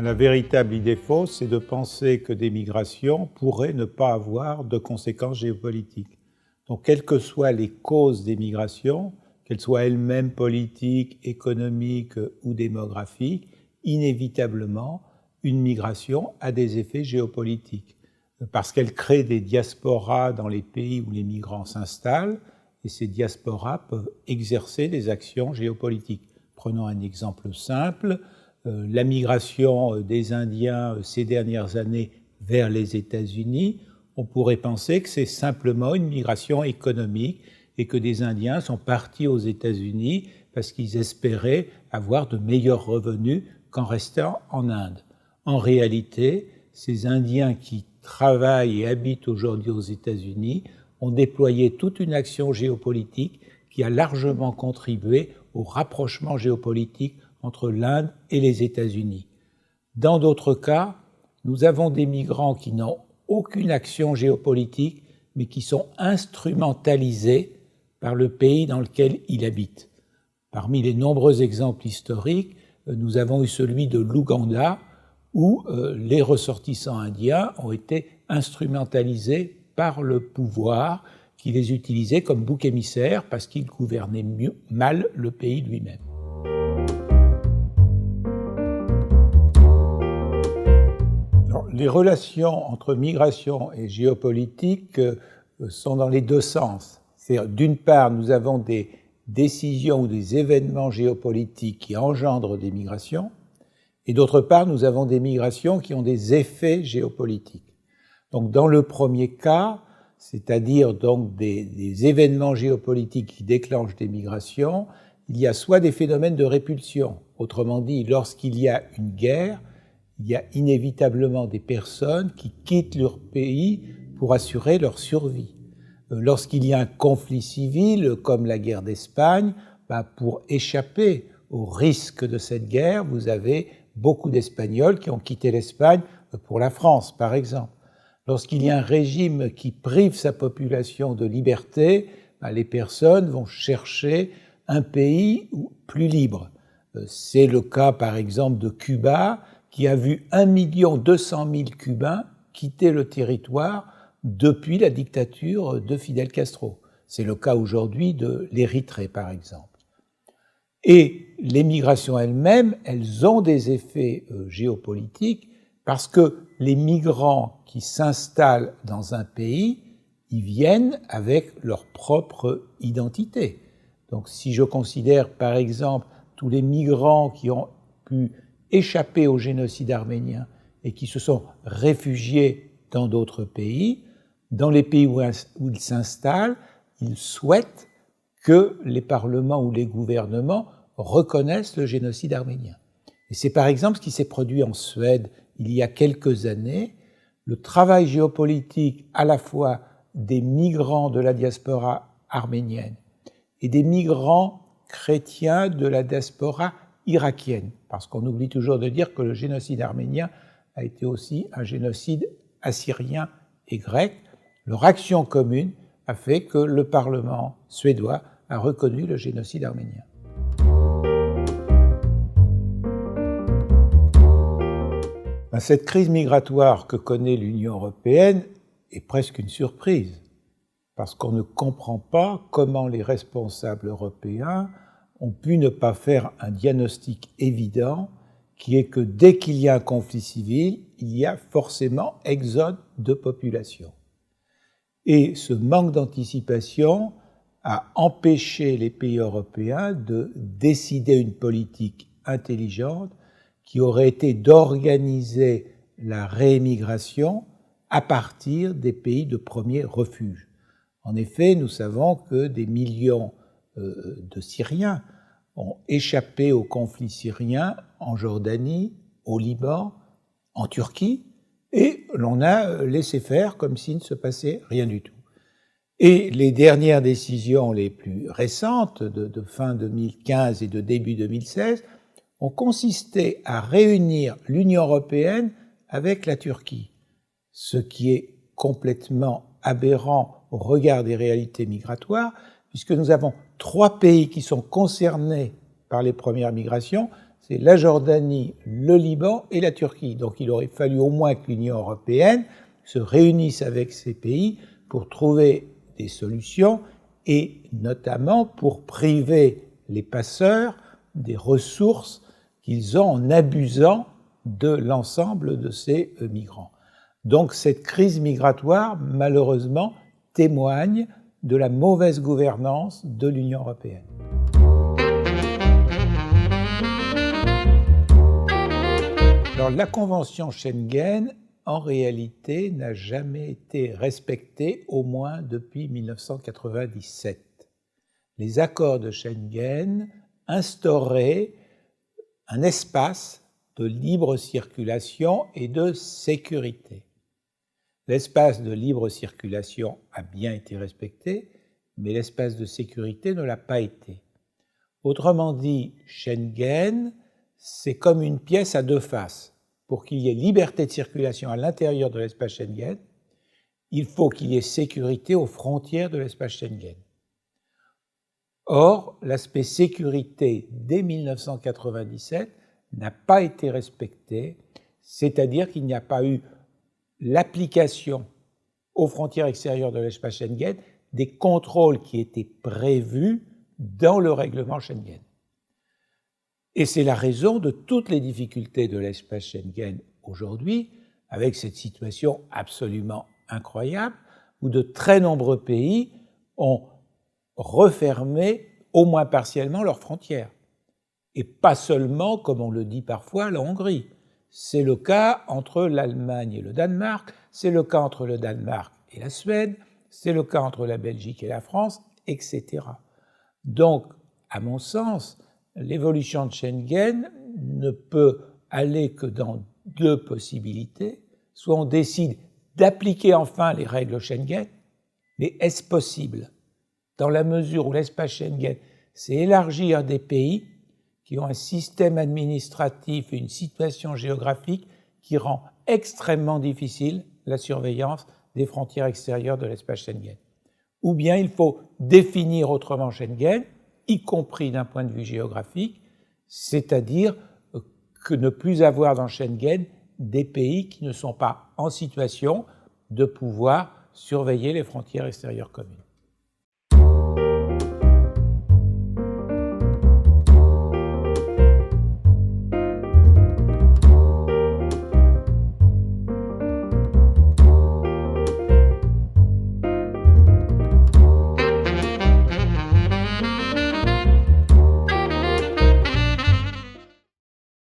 La véritable idée fausse, c'est de penser que des migrations pourraient ne pas avoir de conséquences géopolitiques. Donc, quelles que soient les causes des migrations, qu'elles soient elles-mêmes politiques, économiques ou démographiques, inévitablement, une migration a des effets géopolitiques, parce qu'elle crée des diasporas dans les pays où les migrants s'installent, et ces diasporas peuvent exercer des actions géopolitiques. Prenons un exemple simple. La migration des Indiens ces dernières années vers les États-Unis, on pourrait penser que c'est simplement une migration économique et que des Indiens sont partis aux États-Unis parce qu'ils espéraient avoir de meilleurs revenus qu'en restant en Inde. En réalité, ces Indiens qui travaillent et habitent aujourd'hui aux États-Unis ont déployé toute une action géopolitique qui a largement contribué au rapprochement géopolitique entre l'Inde et les États-Unis. Dans d'autres cas, nous avons des migrants qui n'ont aucune action géopolitique, mais qui sont instrumentalisés par le pays dans lequel ils habitent. Parmi les nombreux exemples historiques, nous avons eu celui de l'Ouganda, où les ressortissants indiens ont été instrumentalisés par le pouvoir qui les utilisait comme bouc émissaire parce qu'ils gouvernaient mal le pays lui-même. Les relations entre migration et géopolitique sont dans les deux sens. C'est-à-dire, d'une part, nous avons des décisions ou des événements géopolitiques qui engendrent des migrations, et d'autre part, nous avons des migrations qui ont des effets géopolitiques. Donc, dans le premier cas, c'est-à-dire donc des événements géopolitiques qui déclenchent des migrations, il y a soit des phénomènes de répulsion, autrement dit, lorsqu'il y a une guerre, il y a inévitablement des personnes qui quittent leur pays pour assurer leur survie. Lorsqu'il y a un conflit civil, comme la guerre d'Espagne, pour échapper au risque de cette guerre, vous avez beaucoup d'Espagnols qui ont quitté l'Espagne pour la France, par exemple. Lorsqu'il y a un régime qui prive sa population de liberté, les personnes vont chercher un pays plus libre. C'est le cas, par exemple, de Cuba, qui a vu 1 200 000 Cubains quitter le territoire depuis la dictature de Fidel Castro. C'est le cas aujourd'hui de l'Érythrée, par exemple. Et les migrations elles-mêmes, elles ont des effets géopolitiques parce que les migrants qui s'installent dans un pays, ils viennent avec leur propre identité. Donc si je considère par exemple tous les migrants qui ont pu échapper au génocide arménien et qui se sont réfugiés dans d'autres pays, dans les pays où ils s'installent, ils souhaitent que les parlements ou les gouvernements reconnaissent le génocide arménien. Et c'est par exemple ce qui s'est produit en Suède il y a quelques années. Le travail géopolitique à la fois des migrants de la diaspora arménienne et des migrants chrétiens de la diaspora irakienne, parce qu'on oublie toujours de dire que le génocide arménien a été aussi un génocide assyrien et grec. Leur action commune a fait que le Parlement suédois a reconnu le génocide arménien. Cette crise migratoire que connaît l'Union européenne est presque une surprise, parce qu'on ne comprend pas comment les responsables européens ont pu ne pas faire un diagnostic évident qui est que dès qu'il y a un conflit civil, il y a forcément exode de population. Et ce manque d'anticipation a empêché les pays européens de décider une politique intelligente qui aurait été d'organiser la réémigration à partir des pays de premier refuge. En effet, nous savons que des millions de Syriens ont échappé au conflit syrien en Jordanie, au Liban, en Turquie, et l'on a laissé faire comme s'il ne se passait rien du tout. Et les dernières décisions les plus récentes, de fin 2015 et de début 2016, ont consisté à réunir l'Union européenne avec la Turquie, ce qui est complètement aberrant au regard des réalités migratoires, puisque nous avons 3 pays qui sont concernés par les premières migrations, c'est la Jordanie, le Liban et la Turquie. Donc il aurait fallu au moins que l'Union européenne se réunisse avec ces pays pour trouver des solutions et notamment pour priver les passeurs des ressources qu'ils ont en abusant de l'ensemble de ces migrants. Donc cette crise migratoire, malheureusement, témoigne de la mauvaise gouvernance de l'Union européenne. Alors, la Convention Schengen, en réalité, n'a jamais été respectée, au moins depuis 1997. Les accords de Schengen instauraient un espace de libre circulation et de sécurité. L'espace de libre circulation a bien été respecté, mais l'espace de sécurité ne l'a pas été. Autrement dit, Schengen, c'est comme une pièce à deux faces. Pour qu'il y ait liberté de circulation à l'intérieur de l'espace Schengen, il faut qu'il y ait sécurité aux frontières de l'espace Schengen. Or, l'aspect sécurité dès 1997 n'a pas été respecté, c'est-à-dire qu'il n'y a pas eu l'application aux frontières extérieures de l'espace Schengen des contrôles qui étaient prévus dans le règlement Schengen. Et c'est la raison de toutes les difficultés de l'espace Schengen aujourd'hui, avec cette situation absolument incroyable, où de très nombreux pays ont refermé, au moins partiellement, leurs frontières. Et pas seulement, comme on le dit parfois, la Hongrie. C'est le cas entre l'Allemagne et le Danemark, c'est le cas entre le Danemark et la Suède, c'est le cas entre la Belgique et la France, etc. Donc, à mon sens, l'évolution de Schengen ne peut aller que dans deux possibilités. Soit on décide d'appliquer enfin les règles Schengen, mais est-ce possible? Dans la mesure où l'espace Schengen s'est élargi à des pays qui ont un système administratif et une situation géographique qui rend extrêmement difficile la surveillance des frontières extérieures de l'espace Schengen. Ou bien il faut définir autrement Schengen, y compris d'un point de vue géographique, c'est-à-dire que ne plus avoir dans Schengen des pays qui ne sont pas en situation de pouvoir surveiller les frontières extérieures communes.